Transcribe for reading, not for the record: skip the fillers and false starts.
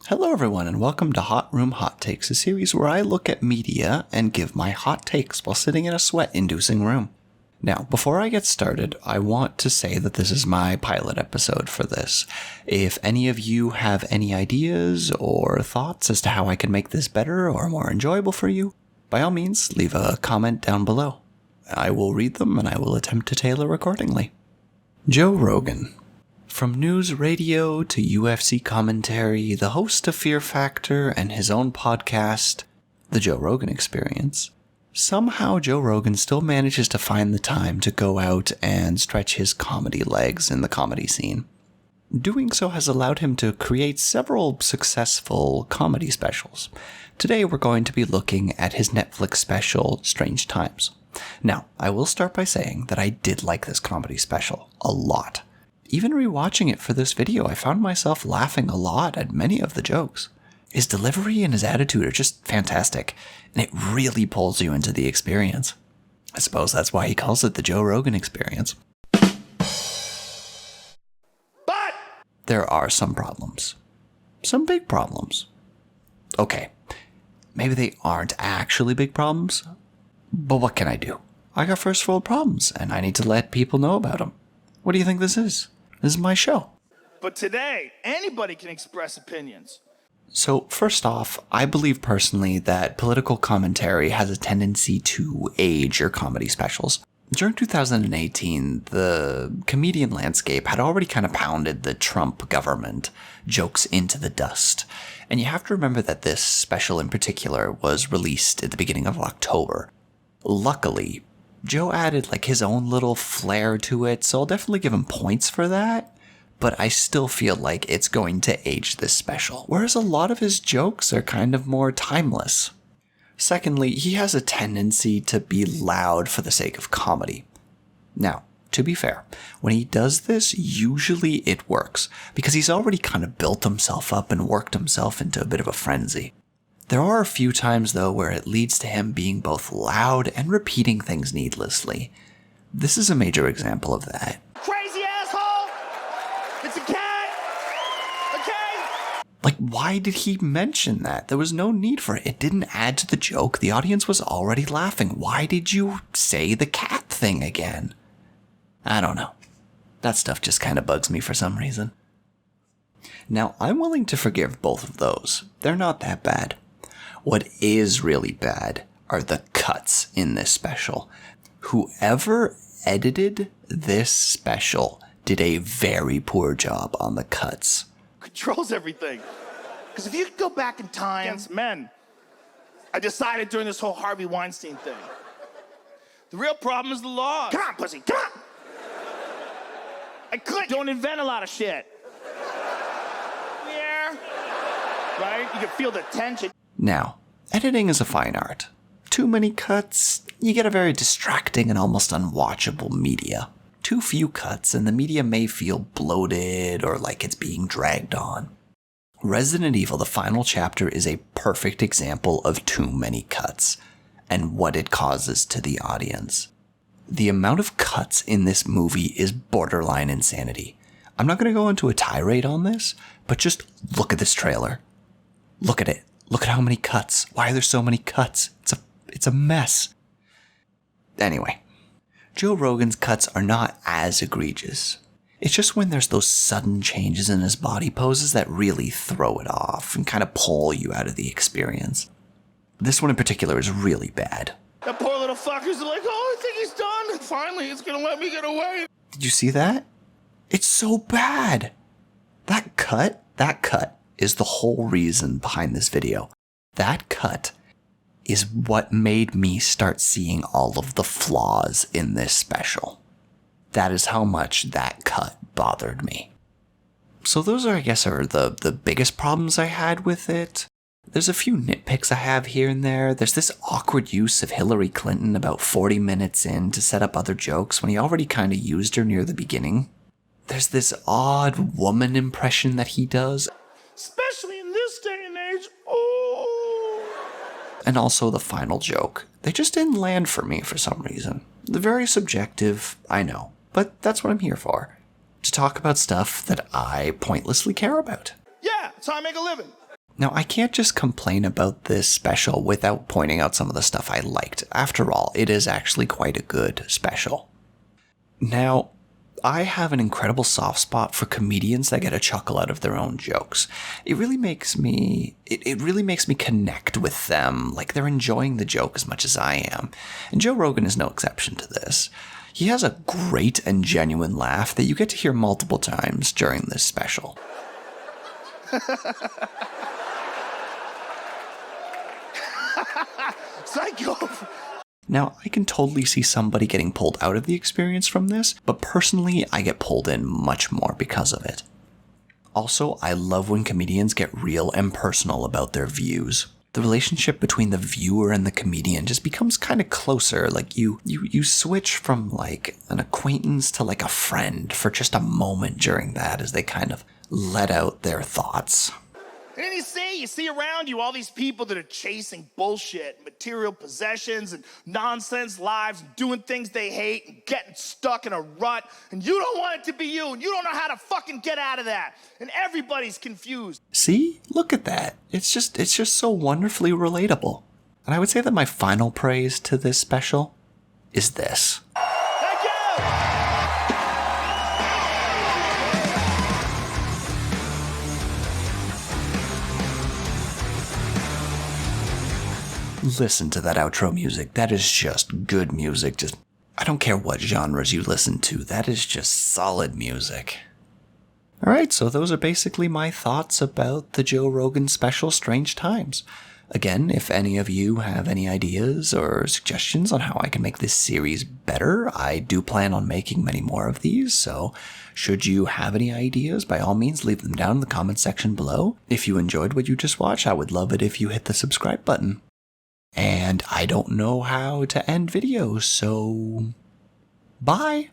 Hello everyone and welcome to Hot Room Hot Takes, a series where I look at media and give my hot takes while sitting in a sweat-inducing room. Now, before I get started, I want to say that this is my pilot episode for this. If any of you have any ideas or thoughts as to how I can make this better or more enjoyable for you, by all means, leave a comment down below. I will read them and I will attempt to tailor accordingly. Joe Rogan. From news radio to UFC commentary, the host of Fear Factor and his own podcast, The Joe Rogan Experience, somehow Joe Rogan still manages to find the time to go out and stretch his comedy legs in the comedy scene. Doing so has allowed him to create several successful comedy specials. Today we're going to be looking at his Netflix special, Strange Times. Now, I will start by saying that I did like this comedy special a lot. Even rewatching it for this video, I found myself laughing a lot at many of the jokes. His delivery and his attitude are just fantastic, and it really pulls you into the experience. I suppose that's why he calls it the Joe Rogan Experience. But there are some problems. Some big problems. Okay, maybe they aren't actually big problems, but what can I do? I got first world problems, and I need to let people know about them. What do you think this is? This is my show. But today, anybody can express opinions. So, first off, I believe personally that political commentary has a tendency to age your comedy specials. During 2018, the comedian landscape had already kind of pounded the Trump government jokes into the dust. And you have to remember that this special in particular was released at the beginning of October. Luckily, Joe added his own little flair to it, so I'll definitely give him points for that, but I still feel like it's going to age this special, whereas a lot of his jokes are kind of more timeless. Secondly, he has a tendency to be loud for the sake of comedy. Now, to be fair, when he does this, usually it works, because he's already kind of built himself up and worked himself into a bit of a frenzy. There are a few times, though, where it leads to him being both loud and repeating things needlessly. This is a major example of that. Crazy asshole! It's a cat! Okay? Why did he mention that? There was no need for it. It didn't add to the joke. The audience was already laughing. Why did you say the cat thing again? I don't know. That stuff just kind of bugs me for some reason. Now, I'm willing to forgive both of those. They're not that bad. What is really bad are the cuts in this special. Whoever edited this special did a very poor job on the cuts. Controls everything. Because if you could go back in time against men, I decided during this whole Harvey Weinstein thing, the real problem is the law. Come on, pussy, come on! I could. Don't invent a lot of shit. Yeah. Right? You can feel the tension. Now, editing is a fine art. Too many cuts, you get a very distracting and almost unwatchable media. Too few cuts, and the media may feel bloated or like it's being dragged on. Resident Evil, the final chapter, is a perfect example of too many cuts, and what it causes to the audience. The amount of cuts in this movie is borderline insanity. I'm not going to go into a tirade on this, but just look at this trailer. Look at it. Look at how many cuts. Why are there so many cuts? It's a mess. Anyway, Joe Rogan's cuts are not as egregious. It's just when there's those sudden changes in his body poses that really throw it off and kind of pull you out of the experience. This one in particular is really bad. That poor little fucker's like, oh, I think he's done. Finally, it's gonna let me get away. Did you see that? It's so bad. That cut is the whole reason behind this video. That cut is what made me start seeing all of the flaws in this special. That is how much that cut bothered me. So those are the biggest problems I had with it. There's a few nitpicks I have here and there. There's this awkward use of Hillary Clinton about 40 minutes in to set up other jokes when he already kind of used her near the beginning. There's this odd woman impression that he does. Especially in this day and age. Oh. And also the final joke. They just didn't land for me for some reason. Very subjective, I know, but that's what I'm here for. To talk about stuff that I pointlessly care about. Yeah, that's how I make a living. Now, I can't just complain about this special without pointing out some of the stuff I liked. After all, it is actually quite a good special. Now, I have an incredible soft spot for comedians that get a chuckle out of their own jokes. It really makes me connect with them, like they're enjoying the joke as much as I am. And Joe Rogan is no exception to this. He has a great and genuine laugh that you get to hear multiple times during this special. Psycho. Now, I can totally see somebody getting pulled out of the experience from this, but personally, I get pulled in much more because of it. Also, I love when comedians get real and personal about their views. The relationship between the viewer and the comedian just becomes kind of closer, like you switch from like an acquaintance to like a friend for just a moment during that as they kind of let out their thoughts. And then you see around you all these people that are chasing bullshit, material possessions and nonsense lives, and doing things they hate and getting stuck in a rut. And you don't want it to be you, and you don't know how to fucking get out of that. And everybody's confused. See? Look at that. It's just so wonderfully relatable. And I would say that my final praise to this special is this. Thank you! Listen to that outro music. That is just good music. I don't care what genres you listen to. That is just solid music. Alright, so those are basically my thoughts about the Joe Rogan special Strange Times. Again, if any of you have any ideas or suggestions on how I can make this series better, I do plan on making many more of these, so should you have any ideas, by all means leave them down in the comments section below. If you enjoyed what you just watched, I would love it if you hit the subscribe button. And I don't know how to end videos, so bye!